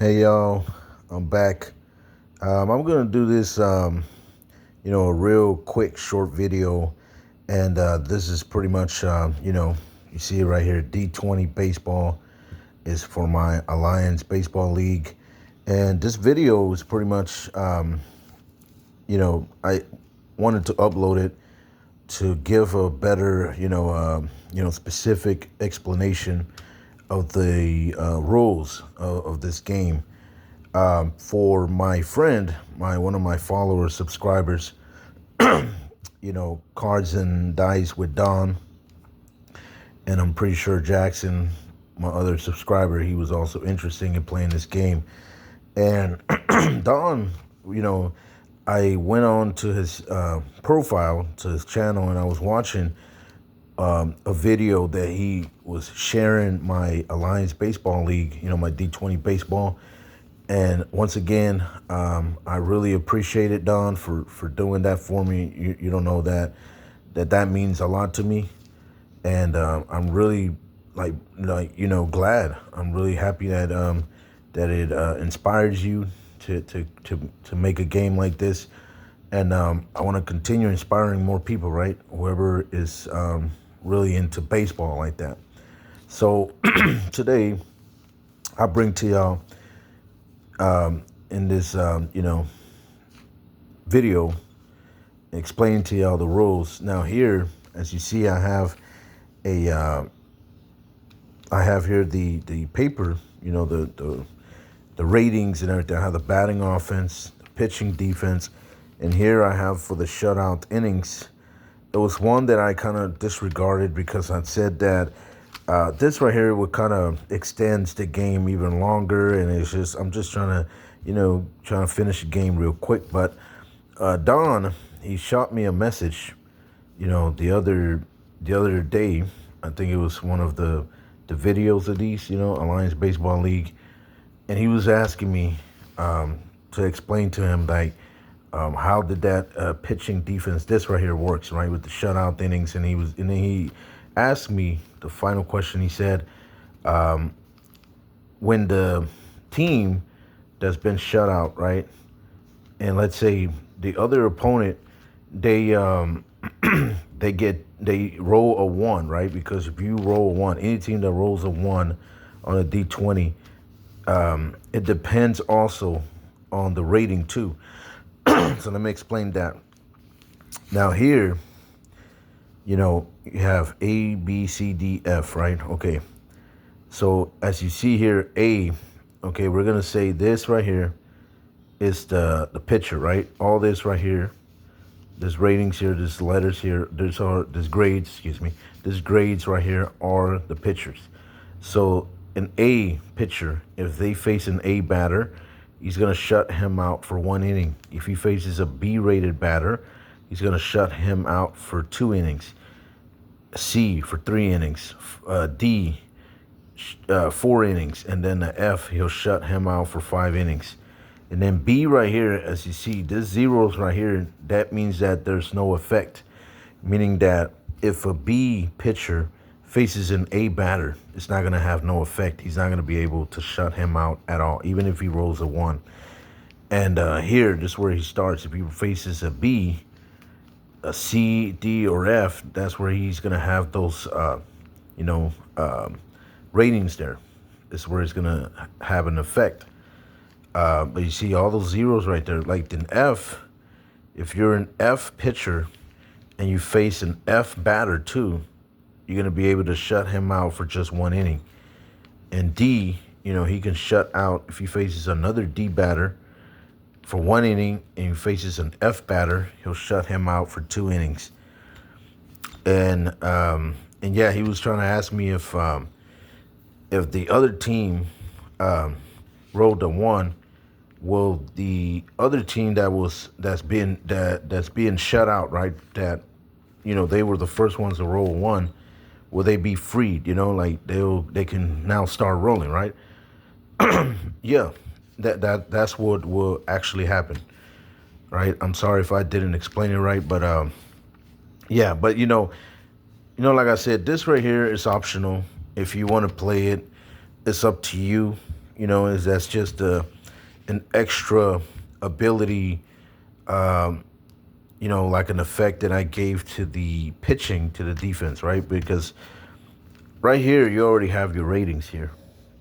Hey y'all, I'm back. I'm gonna do this, a real quick short video, and this is pretty much, you see it right here. D20 baseball is for my Alliance Baseball League, and this video is pretty much, I wanted to upload it to give a better, specific explanation of the rules of this game. For my friend, my one of my followers, subscribers, Cards and Dice with Don, and I'm pretty sure Jackson, my other subscriber, he was also interested in playing this game. And Don, you know, I went on to his profile, to his channel, and I was watching a video that he was sharing my Alliance Baseball League, my D20 baseball. And once again, I really appreciate it, Don, for doing that for me. You don't know that means a lot to me, and I'm really glad. I'm really happy that it inspires you to make a game like this, and I want to continue inspiring more people, right? Whoever is really into baseball like that. So today, I bring to y'all in this, video, explaining to y'all the rules. Now here, as you see, I have here the paper, the ratings and everything. I have the batting offense, the pitching defense, and here I have for the shutout innings. It was one that I kind of disregarded because I said that this right here would kind of extends the game even longer, and I'm just trying to finish the game real quick. But Don, he shot me a message, the other day. I think it was one of the videos of these, Alliance Baseball League, and he was asking me to explain to him how did that pitching defense, this right here, works, right, with the shutout innings. And then he asked me the final question. He said, when the team that's been shut out, right, and let's say the other opponent, they they roll a one, right? Because if you roll a one, any team that rolls a one on a D20, it depends also on the rating too. So let me explain that. Now here, you have A, B, C, D, F, right? Okay. So as you see here, A, okay, we're gonna say this right here is the pitcher, right? All this right here, there's ratings here, there's letters here, there's grades, excuse me. There's grades right here are the pitchers. So an A pitcher, if they face an A batter, he's gonna shut him out for 1 inning. If he faces a B-rated batter, he's gonna shut him out for 2 innings. C for 3 innings. D 4 innings, and then the F, he'll shut him out for 5 innings. And then B right here, as you see, this zeros right here, that means that there's no effect, meaning that if a B pitcher faces an A batter, it's not going to have no effect. He's not going to be able to shut him out at all, even if he rolls a one. And here, this is where he starts. If he faces a B, a C, D, or F, that's where he's going to have those, ratings there. This is where it's going to have an effect. But you see all those zeros right there. Like an F, if you're an F pitcher and you face an F batter too, you're going to be able to shut him out for just 1 inning. And D, he can shut out if he faces another D batter for 1 inning, and he faces an F batter, he'll shut him out for 2 innings. And yeah, he was trying to ask me if the other team rolled a one, will the other team that's being shut out, right? That they were the first ones to roll one. Will they be freed? Like they can now start rolling, right? Yeah, that's what will actually happen, right? I'm sorry if I didn't explain it right, but yeah, but like I said, this right here is optional. If you want to play it, it's up to you. you know, is that's just an extra ability, you know, like an effect that I gave to the pitching to the defense, right? Because right here, you already have your ratings here,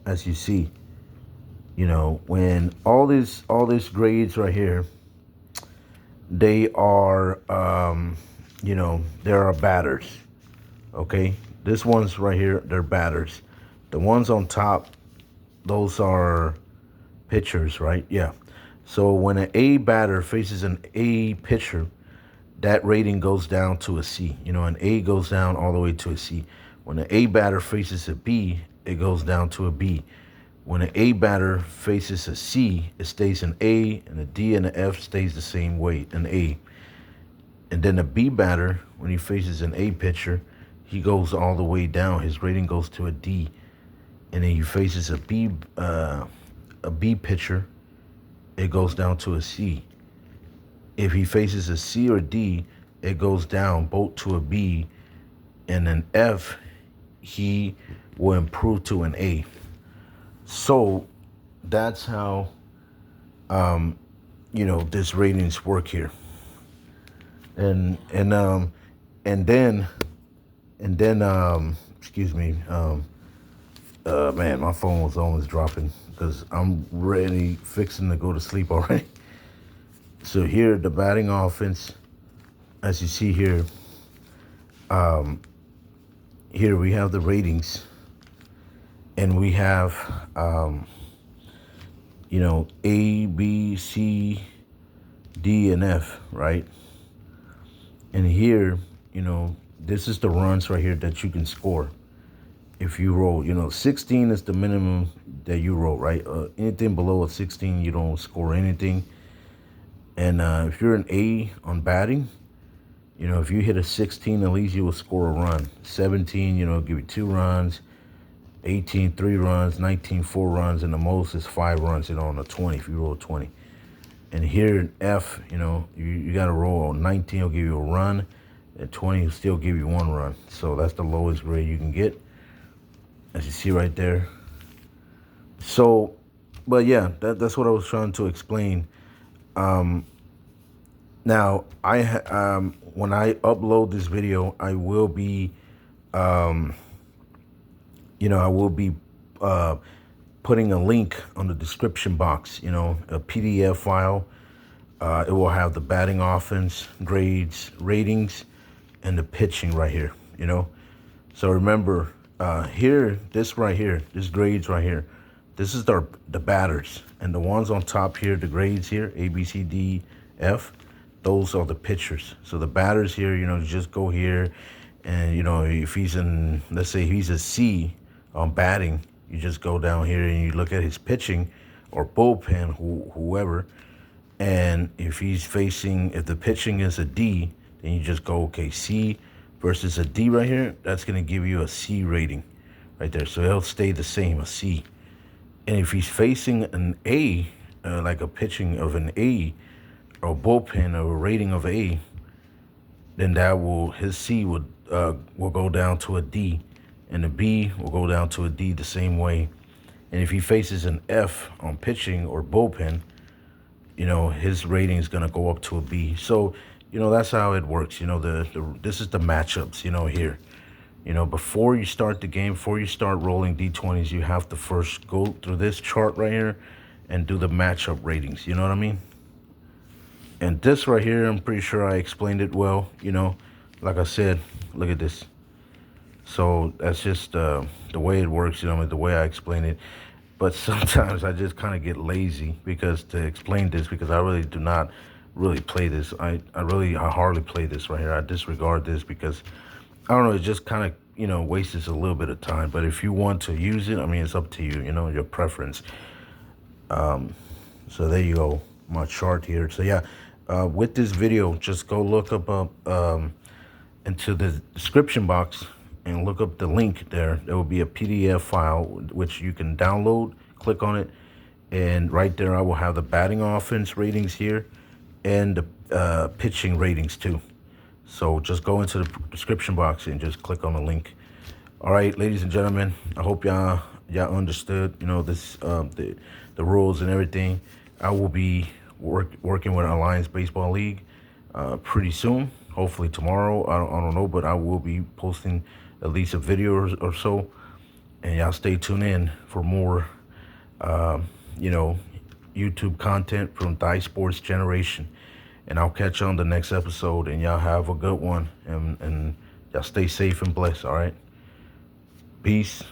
as you see. You know, when all these grades right here, they are, you know, there are batters. Okay, this one's right here, they're batters. The ones on top, those are pitchers, right? Yeah. So when an A batter faces an A pitcher, that rating goes down to a C. You know, an A goes down all the way to a C. When an A batter faces a B, it goes down to a B. When an A batter faces a C, it stays an A, and a D and an F stays the same way, an A. And then a B batter, when he faces an A pitcher, he goes all the way down. His rating goes to a D. And then he faces a B pitcher, it goes down to a C. If he faces a C or D, it goes down both to a B, and an F, he will improve to an A. So that's how, you know, this ratings work here. And then excuse me, man, my phone was almost dropping because I'm ready, fixing to go to sleep already. So here, the batting offense, as you see here, here we have the ratings, and we have, you know, A, B, C, D, and F, right? And here, you know, this is the runs right here that you can score if you roll. You know, 16 is the minimum that you roll, right? Anything below a 16, you don't score anything. And if you're an A on batting, you know, if you hit a 16, at least you will score a run. 17, you know, give you 2 runs. 18, 3 runs. 19, 4 runs. And the most is 5 runs, you know, on a 20, if you roll 20. And here in F, you know, you got to roll. 19 will give you a run. And 20 will still give you 1 run. So that's the lowest grade you can get, as you see right there. So, but yeah, that's what I was trying to explain. Now, when I upload this video, I will be, you know, I will be putting a link on the description box, you know, a PDF file. It will have the batting offense, grades, ratings, and the pitching right here, you know. So remember, here, this right here, this grades right here, this is the batters. And the ones on top here, the grades here, A, B, C, D, F, those are the pitchers. So the batters here, you know, just go here. And, you know, if he's in, let's say he's a C on batting, you just go down here and you look at his pitching or bullpen, whoever. And if he's facing, if the pitching is a D, then you just go, okay, C versus a D right here. That's going to give you a C rating right there. So it'll stay the same, a C. And if he's facing an A, like a pitching of an A or bullpen or a rating of A, then that will, his C will go down to a D, and the B will go down to a D the same way. And if he faces an F on pitching or bullpen, you know, his rating is gonna go up to a B. So, you know, that's how it works. You know, this is the matchups, you know, here. You know, before you start the game, before you start rolling D20s, you have to first go through this chart right here and do the matchup ratings. You know what I mean? And this right here, I'm pretty sure I explained it well. You know, like I said, look at this. So that's just the way it works, you know, the way I explain it. But sometimes I just kind of get lazy because to explain this, because I really do not really play this. I hardly play this right here. I disregard this because, I don't know, it just kind of, you know, wastes a little bit of time. But if you want to use it, I mean, it's up to you, you know, your preference. So there you go, my chart here. So yeah, with this video, just go look up into the description box and look up the link there. There will be a PDF file which you can download, click on it, and right there I will have the batting offense ratings here and the pitching ratings too. So just go into the description box and just click on the link. All right, ladies and gentlemen, I hope y'all y'all understood, this the rules and everything. I will be working with Alliance Baseball League pretty soon. Hopefully tomorrow. I don't know, but I will be posting at least a video or so, and y'all stay tuned in for more, you know, YouTube content from Thai Sports Generation. And I'll catch you on the next episode, and y'all have a good one, and y'all stay safe and blessed. All right, peace.